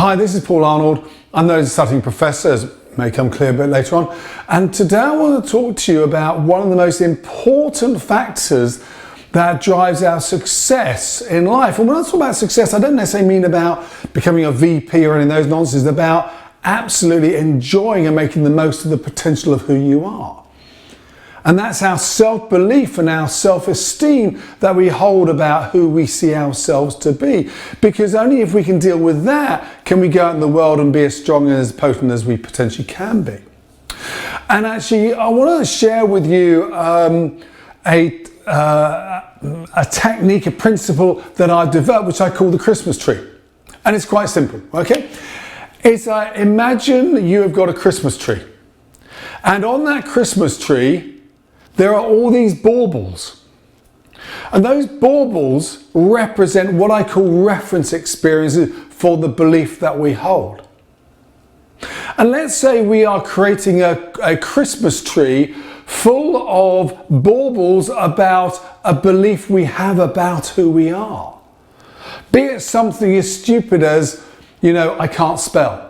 Hi, this is Paul Arnold. I'm known as a studying professor, as may come clear a bit later on. And today I want to talk to you about one of the most important factors that drives our success in life. And when I talk about success, I don't necessarily mean about becoming a VP or any of those nonsense. It's about absolutely enjoying and making the most of the potential of who you are. And that's our self-belief and our self-esteem that we hold about who we see ourselves to be. Because only if we can deal with that can we go out in the world and be as strong and as potent as we potentially can be. And actually, I want to share with you a technique, a principle that I've developed, which I call the Christmas tree. And it's quite simple, okay? It's imagine you have got a Christmas tree. And on that Christmas tree, there are all these baubles. And those baubles represent what I call reference experiences for the belief that we hold. And let's say we are creating a Christmas tree full of baubles about a belief we have about who we are. Be it something as stupid as, I can't spell.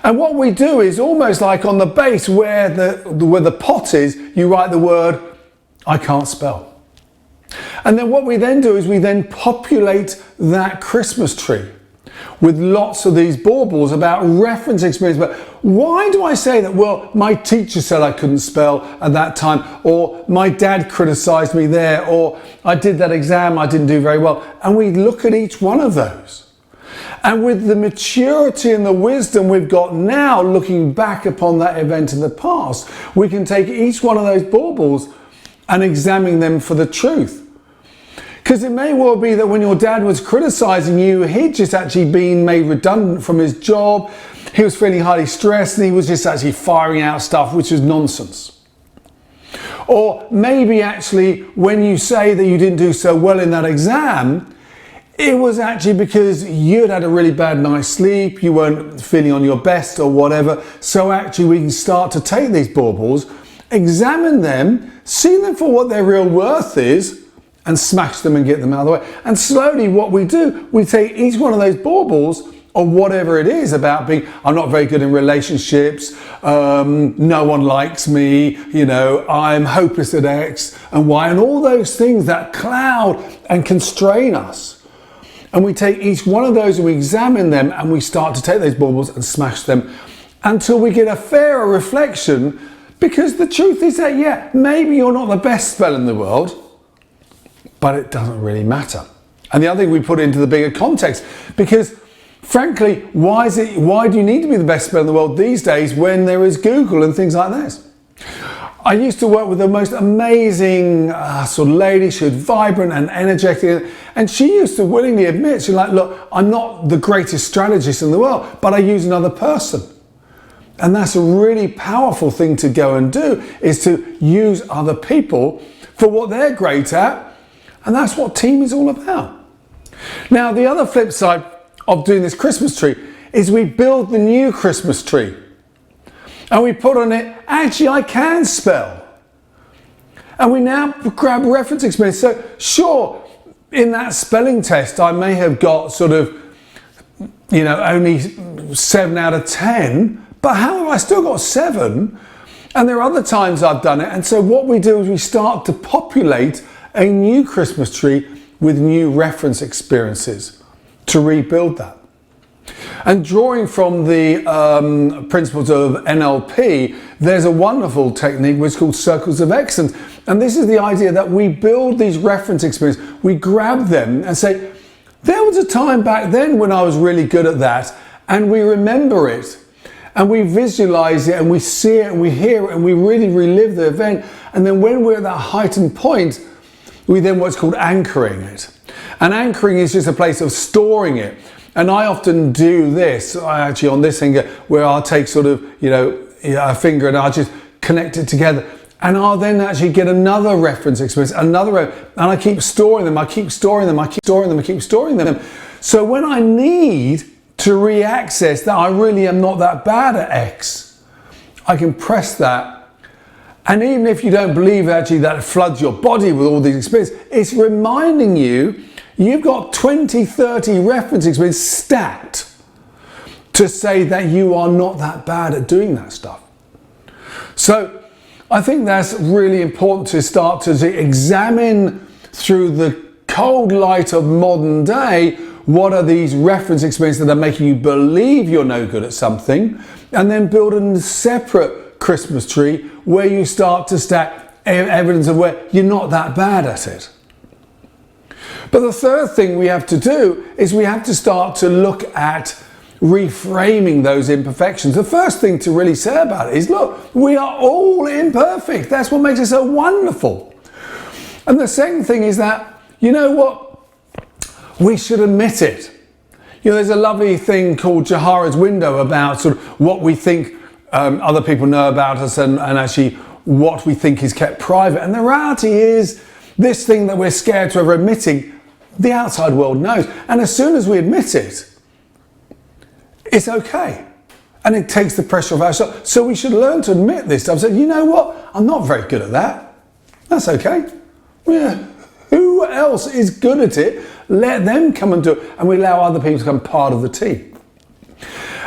And what we do is almost like on the base where the pot is, you write the word, I can't spell. And then what we then do is we then populate that Christmas tree with lots of these baubles about reference experience. But why do I say that? Well, my teacher said I couldn't spell at that time, or my dad criticized me there, or I did that exam, I didn't do very well. And we look at each one of those. And with the maturity and the wisdom we've got now, looking back upon that event in the past, we can take each one of those baubles and examine them for the truth. Because it may well be that when your dad was criticizing you, he'd just actually been made redundant from his job, he was feeling highly stressed, and he was just actually firing out stuff which was nonsense. Or maybe actually when you say that you didn't do so well in that exam, it was actually because you'd had a really bad night's sleep, you weren't feeling on your best or whatever. So actually we can start to take these baubles, examine them, see them for what their real worth is, and smash them and get them out of the way. And slowly what we do, we take each one of those baubles, or whatever it is about being, I'm not very good in relationships, no one likes me, I'm hopeless at X and Y, and all those things that cloud and constrain us. And we take each one of those and we examine them, and we start to take those baubles and smash them until we get a fairer reflection. Because the truth is that, yeah, maybe you're not the best speller in the world, but it doesn't really matter. And the other thing we put into the bigger context, because frankly, why do you need to be the best speller in the world these days when there is Google and things like this? I used to work with the most amazing sort of lady. She was vibrant and energetic, and she used to willingly admit, she's like, look, I'm not the greatest strategist in the world, but I use another person. And that's a really powerful thing to go and do, is to use other people for what they're great at, and that's what team is all about. Now, the other flip side of doing this Christmas tree is we build the new Christmas tree. And we put on it, actually I can spell. And we now grab reference experience. So sure, in that spelling test, I may have got sort of, only 7 out of 10, but how have I still got 7? And there are other times I've done it. And so what we do is we start to populate a new Christmas tree with new reference experiences to rebuild that. And drawing from the principles of NLP, there's a wonderful technique which is called circles of excellence. And this is the idea that we build these reference experiences, we grab them and say, there was a time back then when I was really good at that, and we remember it, and we visualize it, and we see it, and we hear it, and we really relive the event. And then when we're at that heightened point, we then what's called anchoring it. And anchoring is just a place of storing it. And I often do this, actually on this finger, where I'll take sort of, a finger and I'll just connect it together. And I'll then actually get another reference experience, and I keep storing them, I keep storing them, I keep storing them, I keep storing them. So when I need to re-access that I really am not that bad at X, I can press that. And even if you don't believe actually that it floods your body with all these experiences, it's reminding you you've got 20, 30 reference experience stacked to say that you are not that bad at doing that stuff. So I think that's really important to start to examine through the cold light of modern day. What are these reference experiences that are making you believe you're no good at something? And then build a separate Christmas tree where you start to stack evidence of where you're not that bad at it. But the third thing we have to do is we have to start to look at reframing those imperfections. The first thing to really say about it is, look, we are all imperfect. That's what makes it so wonderful. And the second thing is that, you know what? We should admit it. You know, there's a lovely thing called Johari's window about sort of what we think other people know about us and actually what we think is kept private. And the reality is, this thing that we're scared to ever admitting, the outside world knows. And as soon as we admit it, it's okay. And it takes the pressure off ourselves. So we should learn to admit this stuff. So, you know what? I'm not very good at that. That's okay. Yeah. Who else is good at it? Let them come and do it. And we allow other people to become part of the team.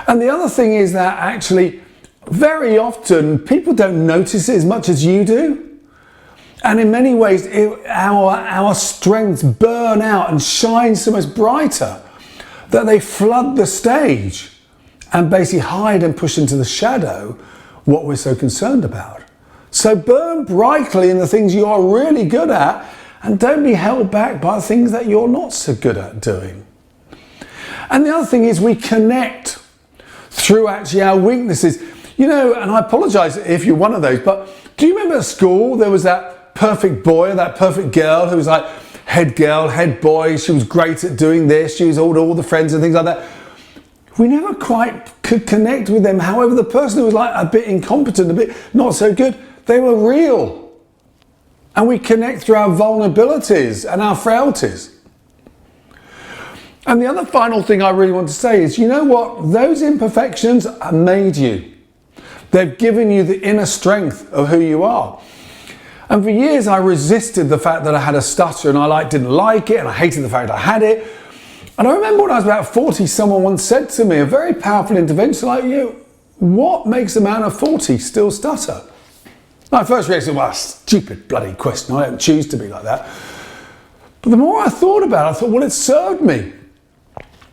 And the other thing is that actually, very often, people don't notice it as much as you do. And in many ways, our strengths burn out and shine so much brighter that they flood the stage and basically hide and push into the shadow what we're so concerned about. So burn brightly in the things you are really good at, and don't be held back by the things that you're not so good at doing. And the other thing is we connect through actually our weaknesses. You know, and I apologize if you're one of those, but do you remember at school there was that perfect boy, that perfect girl who was like head girl, head boy, she was great at doing this, she was all the friends and things like that. We never quite could connect with them. However, the person who was like a bit incompetent, a bit not so good, they were real. And we connect through our vulnerabilities and our frailties. And the other final thing I really want to say is, you know what? Those imperfections have made you. They've given you the inner strength of who you are. And for years I resisted the fact that I had a stutter, and I didn't like it, and I hated the fact I had it. And I remember when I was about 40, someone once said to me, a very powerful intervention, like, what makes a man of 40 still stutter? My first reaction was, stupid bloody question, I don't choose to be like that. But the more I thought about it, I thought, well, it served me.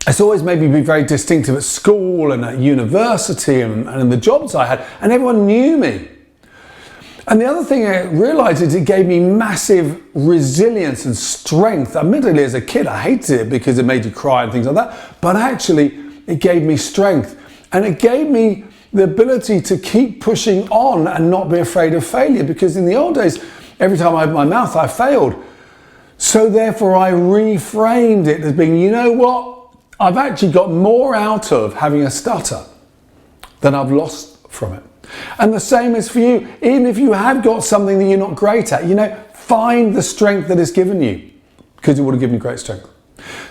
It's always made me be very distinctive at school and at university and in the jobs I had, and everyone knew me. And the other thing I realised is it gave me massive resilience and strength. Admittedly, as a kid, I hated it because it made you cry and things like that, but actually it gave me strength, and it gave me the ability to keep pushing on and not be afraid of failure, because in the old days, every time I opened my mouth, I failed. So therefore I reframed it as being, you know what? I've actually got more out of having a stutter than I've lost from it. And the same is for you. Even if you have got something that you're not great at, find the strength that it's given you, because it would have given you great strength.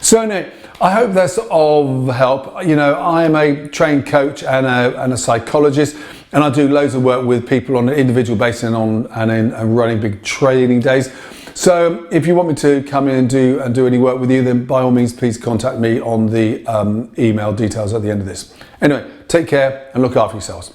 So anyway, I hope that's of help. I am a trained coach and a psychologist, and I do loads of work with people on an individual basis and running big training days. So if you want me to come in and do any work with you, then by all means, please contact me on the email details at the end of this. Anyway, take care and look after yourselves.